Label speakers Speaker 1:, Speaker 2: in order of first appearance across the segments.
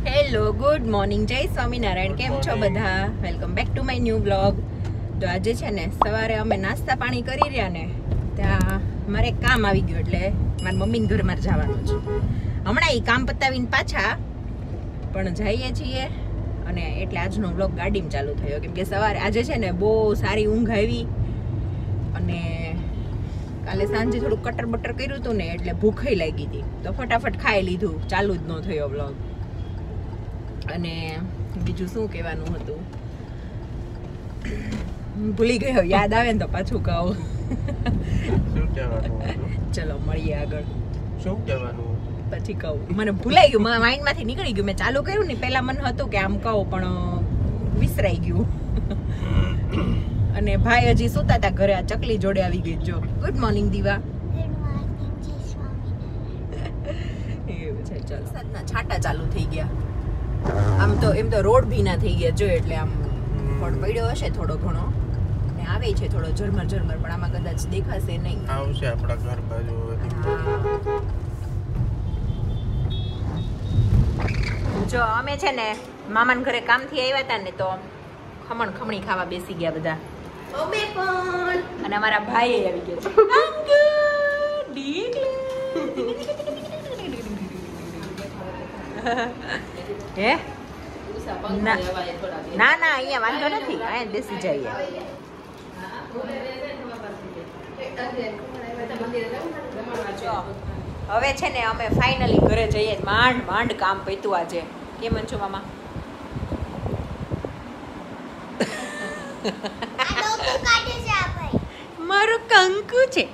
Speaker 1: Hello good morning, જય સ્વામિનારાયણ. કેમ છો બધા? Welcome back to my new blog. તો આજે છે ને સવારે અમે નાસ્તા પાણી કરી રહ્યા ને ત્યાં મારે એક કામ આવી ગયું, એટલે મારા મમ્મીને ઘરે મારે જવાનું છે. હમણાં એ કામ પતાવીને પાછા પણ જઈએ છીએ, અને એટલે આજનો બ્લોગ ગાડીમાં ચાલુ થયો, કેમ કે સવારે આજે છે ને બહુ સારી ઊંઘ આવી, અને કાલે સાંજે થોડું કટર બટર કર્યું હતું ને એટલે ભૂખઈ લાગી હતી, તો ફટાફટ ખાઈ લીધું, ચાલુ જ ન થયો બ્લોગ. અને બીજું શું કહેવાનું હતું ભૂલી ગયો, યાદ આવે ને તો પાછું કહું. ચલો મળીએ આગળ.
Speaker 2: શું કહેવાનું
Speaker 1: પછી કહું, મને ભૂલાઈ ગયું, માઇન્ડ માંથી નીકળી ગયું. મેં ચાલુ કર્યું ને પેલા મને હતું કે આમ કહું, પણ વિસરાઈ ગયું. અને ભાઈ હજી સુતા હતા ઘરે, આ ચકલી જોડે આવી ગઈ. જો ગુડ મોર્નિંગ દીવા. એવું છે. ચાલો, સાતના છાંટા ચાલુ થઈ ગયા. આમ તો એમ તો રોડ ભીના થઈ ગયા જો, એટલે આમ ફળ પડ્યો હશે થોડો ઘણો, ને આવે છે થોડો ઝરમર ઝરમર, પણ આમાં કદાચ દેખાશે નહીં.
Speaker 2: આવશે આપણા ઘર બાજુ.
Speaker 1: જો અમે છે ને મામાના ઘરે કામથી આવ્યા હતા ને, તો ખમણ ખમણી ખાવા બેસી ગયા બધા. અને અમારા ભાઈ આવી ગયા છે. હે ના ના, અહીંયા વાંધો નથી, અહીંયા બેસી જઈએ. હવે છે ને અમે ફાઇનલી ઘરે જઈએ. માંડ માંડ કામ પત્યું આજે. કેમ છો મામા? મારું કંકુ છે.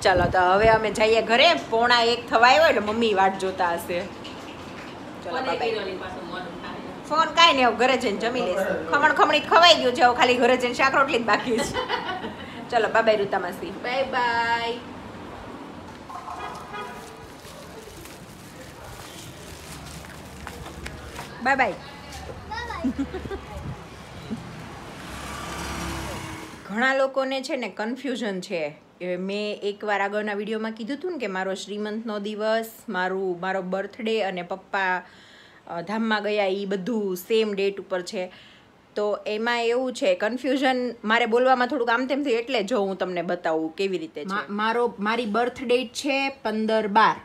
Speaker 1: ચલો તો હવે અમે જઈએ ઘરે. 1:45 થવા આવ્યો, એટલે મમ્મી વાટ જોતા હશે. ચલો ફોન કાંઈ નહીં, ઘરે જઈને જમી લઈશું. ખમણ ખમણી ખવાઈ ગયું છે, હવે ખાલી ઘરે જઈને શાક રોટલી જ બાકી છે. ચલો બાય બાય રૂતા માસી, બાય બાય. Bye bye. ઘણા લોકોને છે ને કન્ફ્યુઝન છે. મેં એકવાર આગળના વિડીયોમાં કીધું હતું ને કે મારો શ્રીમંતનો દિવસ, મારો બર્થડે અને પપ્પા ધામમાં ગયા એ બધું સેમ ડેટ ઉપર છે. તો એમાં એવું છે કન્ફ્યુઝન, મારે બોલવામાં થોડુંક આમ તેમ થયું, એટલે જો હું તમને બતાવું કેવી રીતે છે. મારી બર્થ ડેટ છે 15/12,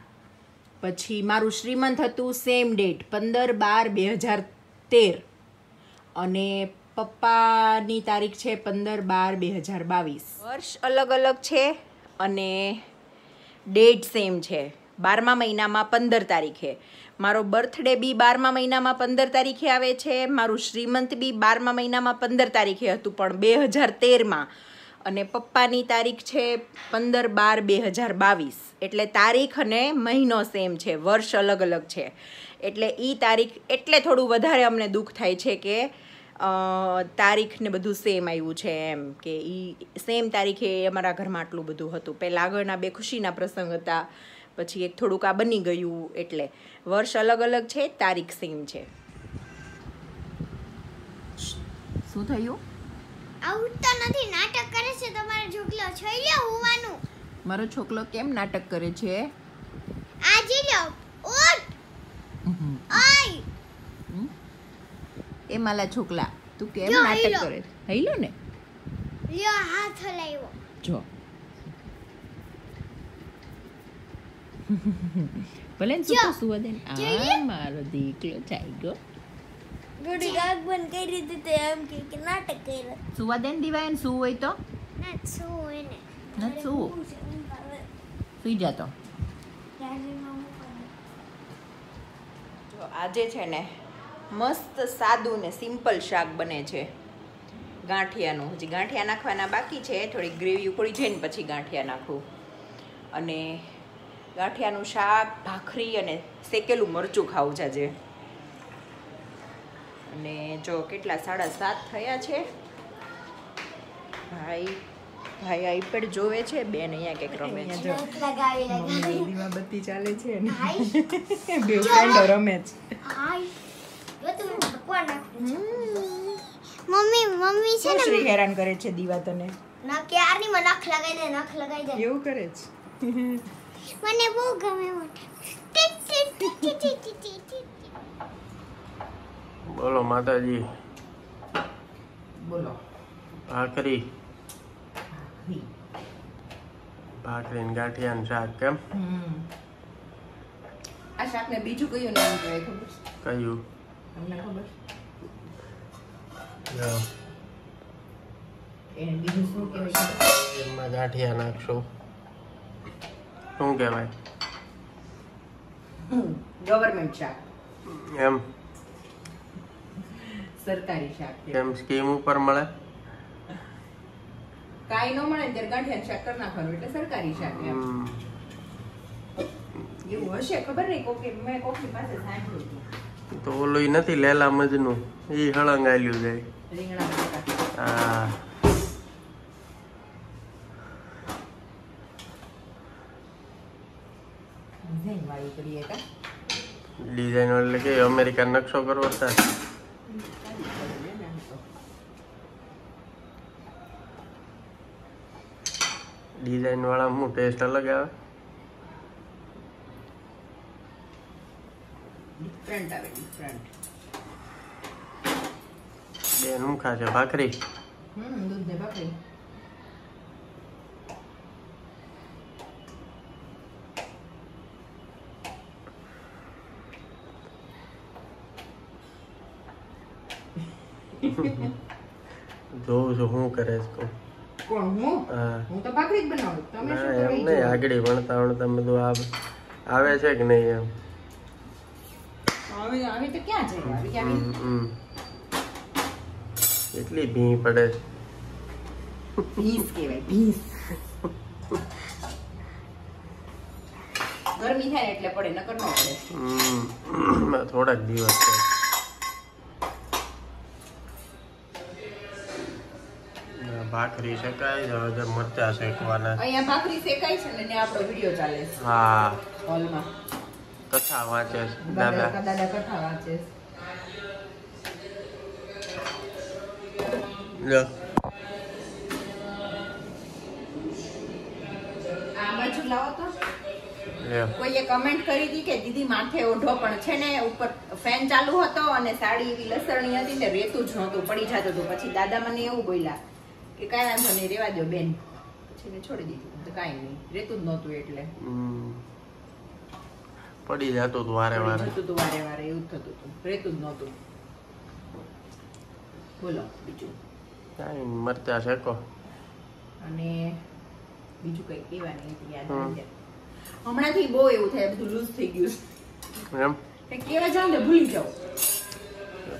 Speaker 1: પછી મારું શ્રીમંત હતું સેમ ડેટ 15/12/2013, અને પપ્પાની તારીખ છે 15/12/2022. વર્ષ અલગ અલગ છે અને ડેટ સેમ છે. 12મા મહિનામાં 15 તારીખે. મારો બર્થડે બી 12મા મહિનામાં 15 તારીખે આવે છે. મારું શ્રીમંત બી 12મા મહિનામાં 15 તારીખે હતું, પણ 2013માં. અને પપ્પાની તારીખ છે 15/12/2022. એટલે તારીખ અને મહિનો સેમ છે, વર્ષ અલગ અલગ છે. એટલે એ તારીખ, એટલે થોડું વધારે અમને દુઃખ થાય છે કે તારીખ ને બધું સેમ આવ્યું છે, એમ કે એ સેમ તારીખે અમારા ઘરમાં આટલું બધું હતું. પહેલાં આગળના 2 ખુશીના પ્રસંગ હતા, પછી એક થોડુંક આ બની ગયું, એટલે વર્ષ અલગ અલગ છે, તારીખ સેમ છે. શું થયું?
Speaker 3: આવું તો નથી, નાટક કરે છે તમારો છોકલો. છોડ્યો હોવાનું.
Speaker 1: મારો છોકલો કેમ નાટક કરે છે?
Speaker 3: આજે લ્યો ઉઠ. આય
Speaker 1: એ માલા છોકલા, તું કેમ
Speaker 3: જો
Speaker 1: નાટક
Speaker 3: હૈલો.
Speaker 1: કરે? હૈલો ને,
Speaker 3: લ્યો હાથ હલાવ્યો.
Speaker 1: જો ભલે ને
Speaker 3: જો.
Speaker 1: સુવા દે.
Speaker 3: જોઈએ?
Speaker 1: આ મારો દીકરો ચાઈ ગયો.
Speaker 3: ગોડી ગાગ બંધ કરી દીધી તો એમ કે નાટક કર્યું.
Speaker 1: સુવા દે ને દિવાય, સુવું હોય તો
Speaker 3: ના શું એને
Speaker 1: નથી સુવું, સુઈ જાતો. જો આજે છે ને મસ્ત સાદું ને સિમ્પલ શાક બને છે ગાંઠિયાનું. હજી ગાંઠિયા નાખવાના બાકી છે, થોડી ગ્રેવી ઉકળી જાય ને પછી ગાંઠિયા નાખું. અને ગાંઠિયાનું શાક, ભાખરી અને શેકેલું મરચું ખાવું છે આજે. અને જો કેટલા 7:30 થયા છે. ભાઈ આઈપેડ જોવે છે, બેન અહીંયા કંઈક રમે છે. જો મમ્મી દીવાબત્તી ચાલે છે ને બે ફ્રેન્ડો રમે છે.
Speaker 3: મમ્મી છે ને
Speaker 1: શ્રી હેરાન કરે છે દીવા તને?
Speaker 3: ના ક્યારની મને નખ લગાઈ દે
Speaker 1: એવું કરે છે.
Speaker 3: મને બહુ ગમે મોટા ટીક
Speaker 2: માતાજી.
Speaker 1: બોલો.
Speaker 2: ભાખરી ને ગાંઠિયા ને શાક. કેમ
Speaker 1: આ શાક ને બીજું કયું નામ કહેવાય ખબર છે?
Speaker 2: કયું?
Speaker 1: તમને ખબર?
Speaker 2: લ્યો.
Speaker 1: એને બીજું શું કહેવાય?
Speaker 2: એમાં ગાંઠિયા નાખશો. શું કહેવાય?
Speaker 1: ગવર્મેન્ટ શાક.
Speaker 2: એમ
Speaker 1: સરકારી શાક.
Speaker 2: કેમ સ્કીમ ઉપર મળે?
Speaker 1: કાઈ ન મળે ત્યારે ગાંઠિયા શાક કરી નાખવાનું એટલે સરકારી શાક એમ. એવું હશે ખબર નહીં. મેં કોકની પાસે સાંભળ્યું હતું.
Speaker 2: તો ઓલું નથી લેલા મજનું, ઈ હળંગ આલ્યું જાય.
Speaker 1: રીંગણા બટાકા.
Speaker 2: હા.
Speaker 1: ડિઝાઇન વાળી કરીએ કા?
Speaker 2: ડિઝાઇન એટલે કે અમેરિકન નકશો કરવો થાય. ડિઝાઇન વાળા હું ટેસ્ટ અલગ આવે.
Speaker 1: ડિફરન્ટ આવે ડિફરન્ટ.
Speaker 2: બેન હું ખાશે? ભાખરી.
Speaker 1: દૂધ ને ભાખરી.
Speaker 2: જોઉં છું શું કરે છે.
Speaker 1: કોણ? હું?
Speaker 2: હા.
Speaker 1: હું તો ભાખરી જ બનાવું. તમે શું
Speaker 2: ના,
Speaker 1: કરો?
Speaker 2: એમ નહીં. આગળ ભણતા બધું આવે છે કે નહીં એમ.
Speaker 1: હવે તો ક્યાં છે? આવી ક્યાં?
Speaker 2: એટલી ભી પડે છે.
Speaker 1: ભીંસ કહેવાય ભીંસ. ગરમી થાય એટલે પડે નકર ન પડે.
Speaker 2: થોડાક દિવસ છે. ભાખરી શેકાય છે. મરચા શેકવાના.
Speaker 1: અહીંયા ભાખરી શેકાય છે ને આપણો વિડિયો ચાલે છે.
Speaker 2: હા.
Speaker 1: હોલમાં
Speaker 2: કથા વાંચે છે દાદા.
Speaker 1: દાદા કથા વાંચે છે.
Speaker 2: લ્યો.
Speaker 1: આ બાજુ લાવો તો.
Speaker 2: લ્યો.
Speaker 1: કોઈએ કમેન્ટ કરી હતી કે દીદી માથે ઓઢો, પણ છે ને ઉપર ફેન ચાલુ હતો અને સાડી એવી લસરણી હતી ને રેતું જ નહોતું, પડી જતું હતું. પછી દાદા મને એવું બોલ્યા કે કાંઈ વાંધો નહીં, રેવા દો બેન. પછી મેં છોડી દીધું. તો કાંઈ નહીં, રેતું જ નહોતું એટલે
Speaker 2: પડી જતું હતું વારે વારે.
Speaker 1: એવું જ થતું હતું, રેતું જ નહોતું. બોલો બીજું.
Speaker 2: કાંઈ મરચા શેકો.
Speaker 1: અને બીજું કઈ કહેવાની હતી યાદ આવી જાય. હમણાંથી બહુ એવું થાય, બધું લૂઝ થઈ ગયું
Speaker 2: એમ
Speaker 1: છે. કેવા જાવ ને ભૂલી જાવ.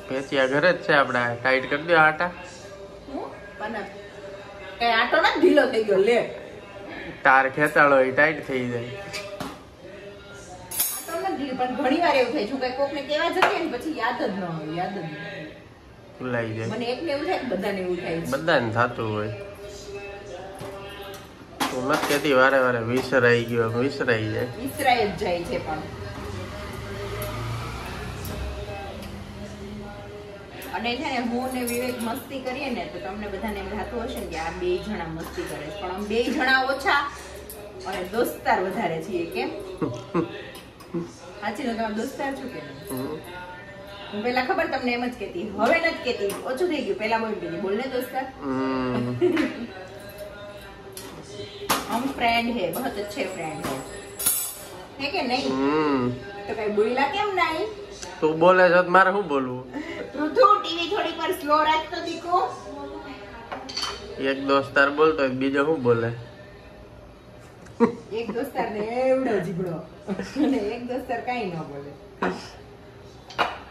Speaker 2: પેચિયા ઘરે જ છે આપડા. ટાઈટ કરી દો આટા.
Speaker 1: પણ કઈ આટો ના ઢીલો થઈ ગયો લે.
Speaker 2: તાર ખેંચાળો એ ટાઈટ થઈ જાય.
Speaker 1: આટો ના ઢીલો, પણ ઘણી વાર એવું થાય. જો કઈ કોકને કેવા જઈએ ને પછી યાદ જ ન આવે, યાદ જ ન આવે.
Speaker 2: ભૂલાઈ જાય.
Speaker 1: મને એકને એવું થાય કે બધાને એવું થાય છે.
Speaker 2: બધાને થતું હોય. તું નથી કહેતી વારે વારે વિસરાઈ ગયો, વિસરાઈ જાય.
Speaker 1: વિસરાય જ જાય છે. પણ અને છે ને હું ને વિવેક મસ્તી કરીએ ને તો તમને બધાને એમ થતું હશે ને કે આ બે જણા મસ્તી કરે છે, પણ આમ બે જણા ઓછા અને દોસ્તાર વધારે છીએ. કેમ? સાચી ને? તમે દોસ્તાર છો કે નહીં? હું પેલા ખબર તમને એમ જ કહેતી, હવે નથી કહેતી, ઓછું થઈ ગયું. પેલા બોલ કહેતી, બોલ ને દોસ્તાર. हम फ्रेंड है, बहुत अच्छे फ्रेंड है कि नहीं? तो कहीं बोला केम नहीं?
Speaker 2: તું બોલે છે મારે શું બોલવું?
Speaker 1: પૃથુ ટીવી થોડી પર સ્લો રાખ તો દીકો.
Speaker 2: એક દોસ્તાર બોલતો બીજો શું બોલે?
Speaker 1: એક દોસ્તાર ને એવડો જીબડો અને એક દોસ્તાર કાઈ ન બોલે.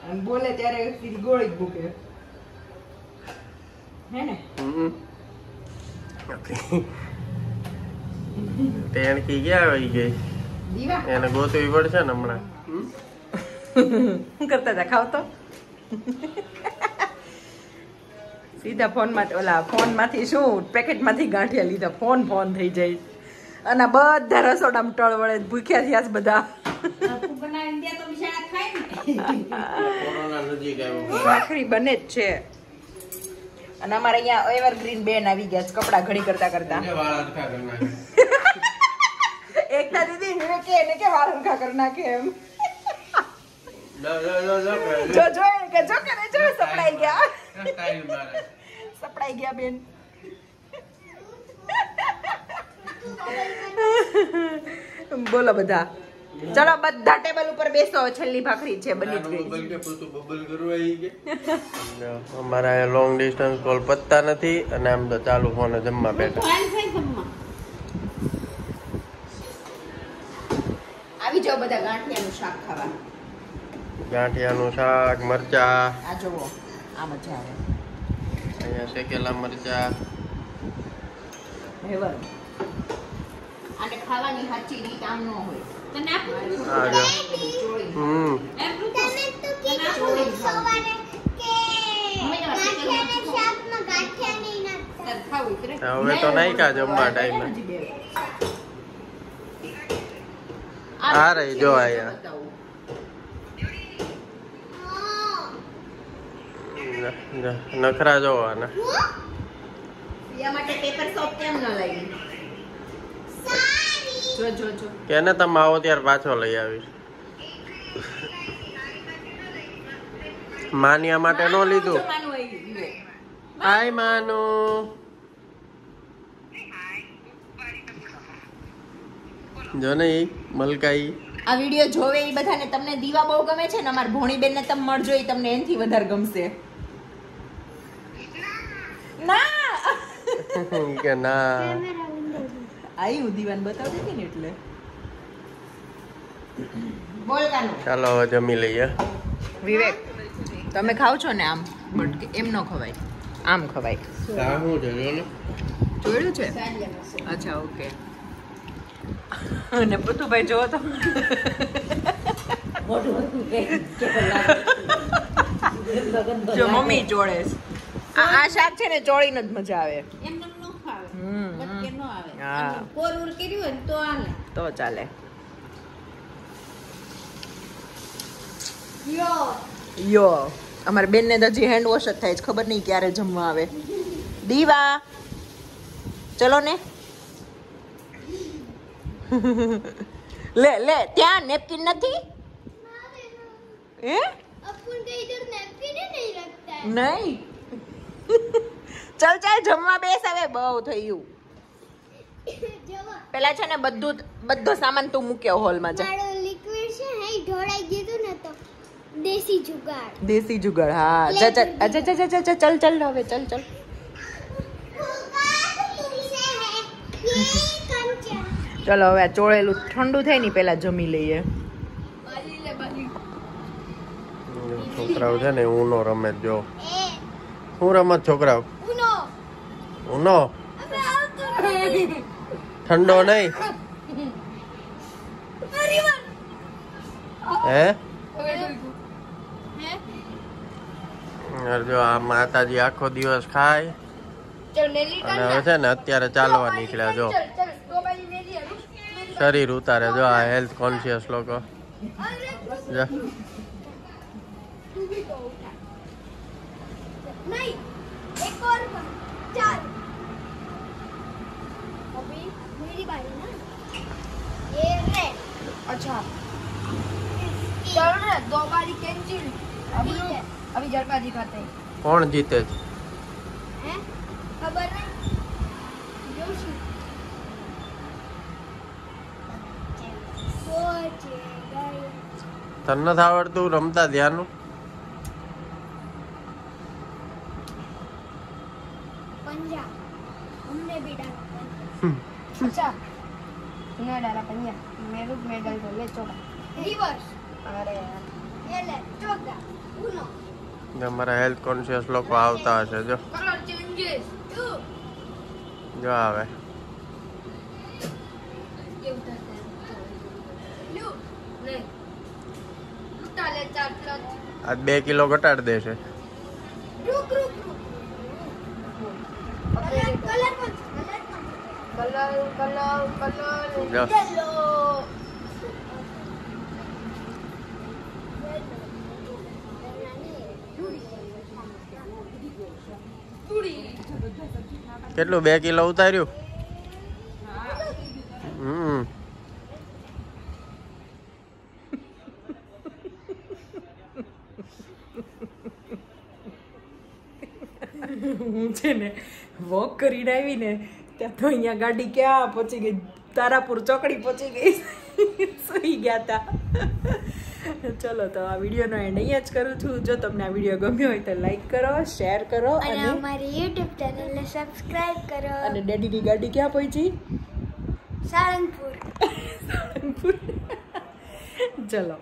Speaker 1: અને બોલે ત્યારે સીધી ગોળી જ મૂકે. હે ને?
Speaker 2: ટેણકી ક્યાં આવી ગઈ?
Speaker 1: દીવા
Speaker 2: એને ગોતવી પડશે ને હમણાં.
Speaker 1: શું કરતા હતા? ખાવ તો સીધા ફોન માંથી, ઓલા ફોન માંથી શું પેકેટમાંથી ગાંઠિયા લીધા. ફોન થઈ જાય અને બધા રસોડામાં ટળ વળે ભૂખ્યા થયા છે બધા. ભાખરી બને જ છે. અને અમારે અહીંયા એવરગ્રીન બેન આવી ગયા છે કપડા ઘડી કરતા કરતા. એકતા દીદી એને કે વાળ હરખા કરી નાખે એમ. જો જો કે જો કરે જો સપડાઈ ગયા સપડાઈ ગયા બેન બોલો બધા ચલો બધા ટેબલ ઉપર બેસો છેલ્લી ભાખરી છે બની જ ગઈ
Speaker 2: અમારા લોંગ ડિસ્ટન્સ કોલ પતતા નથી અને આમ તો ચાલુ ફોન જમવા બેઠા
Speaker 1: આવી જાઓ બધા ગાંઠિયાનું શાક ખાવા
Speaker 2: ગાંઠિયાનું શાક મરચા
Speaker 1: આ જોવો આ મજા આવે
Speaker 2: અહીંયા શેકેલા મરચા
Speaker 1: હેવર આને ખાવાની સાચી રીત આમ ન હોય તને
Speaker 2: આ જો
Speaker 3: તમે તો કીધું સવારે કે ગાંઠિયાના શાકમાં ગાંઠિયા નહીં નાખતા.
Speaker 2: હવે તો નાખ્યા જમવા ટાઈમે આ રહી જો અહીંયા નખરા જોવાના
Speaker 1: પિયા માટે પેપર સોપ કેમ ન લાવી જો જો જો
Speaker 2: કેને તમે આવો ત્યારે પાછો લઈ આવીશ માનિયા માટે નો લીધું હાય માનુ જો ને મલકાઈ
Speaker 1: આ વિડિયો જોવે એ બધાને તમને દીવા બહુ ગમે છે ને અમાર ભોણી બેન ને તમે મળજો એ તમને એનથી વધારે ગમશે ના
Speaker 2: કે ના
Speaker 1: આઈ હું દીવાન બતાવતી હતી ને એટલે બોલ કાનો
Speaker 2: ચાલો હવે જમી લઈએ
Speaker 1: વિવેક તમે ખાવ છો ને આમ બટ એમ ન ખવાય આમ ખવાય
Speaker 2: સાહું છે જો ને
Speaker 1: જોયું છે અચ્છા ઓકે અને પતુભાઈ જોવો તો જો મમ્મી ચોળે આ શાક છે ને ચોળીને જ મજા આવે તો ચાલે યો અમારે બેન ને હજી હેન્ડ વોશ જ થાય છે ખબર નહીં ક્યારે જમવા આવે દીવા ચલો ને લે લે ત્યાં નેપકિન નથી હે
Speaker 3: अपन के इधर नैपकिन ही नहीं रखता है.
Speaker 1: નહીં ચાલ ચાલ જમવા બેસ હવે બહુ થયું
Speaker 3: જવા
Speaker 1: પેલા છે ને બધો સામાન તું મૂક્યો હોલમાં જા
Speaker 3: મારો લિક્વિડ છે ને એ ઢોળાઈ ગયું હતું ને તો દેશી જુગાડ
Speaker 1: દેશી જુગાડ હા ચલ ચલ અચ્છા ચલ ચલ ચલ ચલ ચલ હવે ચલ ચલ ચલો હવે આ ચોળેલું ઠંડુ થાય ને પેલા જમી લઈએ
Speaker 2: છોકરાઓ છે ને ઊનો રમે જો શું રમત છોકરાઓ ઊનો ઠંડો નહીં હે જો આ માતાજી આખો દિવસ ખાય અને હવે છે ને અત્યારે ચાલવા નીકળ્યા જો શરીર ઉતારે જો આ હેલ્થ કોન્શિયસ લોકો જો
Speaker 3: नहीं एक और चार अभी मेरी बारी ना ये रेड
Speaker 4: अच्छा चलो ना दो बारी कैंसिल अभी जड़का दिखाते हैं
Speaker 2: કોણ જીતે છે
Speaker 3: हैं खबर नहीं जोशी सोचे गए
Speaker 2: તને નથી આવડતું રમતા ધ્યાનનું
Speaker 3: पंजा हमने भी डाला
Speaker 4: अच्छा तूने डाला पंजा मेरे में डाल दो ले चौका
Speaker 3: रिवर्स
Speaker 4: अरे यार
Speaker 3: ये ले चौका उनो
Speaker 2: અમારા હેલ્થ કોન્શિયસ લોકો આવતા હશે જો
Speaker 4: कलर चेंजेस
Speaker 3: टू
Speaker 2: જો આવે
Speaker 3: ये उतरता है ब्लू
Speaker 4: नहीं लुटा ले चार प्लस
Speaker 2: આજ 2 કિલો ઘટાડી દેશે
Speaker 3: रुक रुक रुक कलर कलर मत
Speaker 4: कलर कलर कलर
Speaker 2: જો
Speaker 3: येलो
Speaker 2: કેટલું 2 કિલો ઉતાર્યું
Speaker 1: હું છે ને વોક કરીને આવીને ત્યાં તો અહીંયા ગાડી ક્યાં પહોંચી ગઈ, તારાપુર ચોકડી પહોંચી ગઈ, સુઈ ગયા હતા. ચલો તો આ વિડીયોનો એન્ડ અહીંયા જ કરું છું. જો તમને આ વિડીયો ગમ્યો હોય તો લાઈક કરો, શેર કરો
Speaker 3: અને અમારી YouTube ચેનલને સબસ્ક્રાઇબ કરો.
Speaker 1: અને ડેડીની ગાડી ક્યાં પહોંચી?
Speaker 3: સારંગપુર.
Speaker 1: સારંગપુર. ચલો.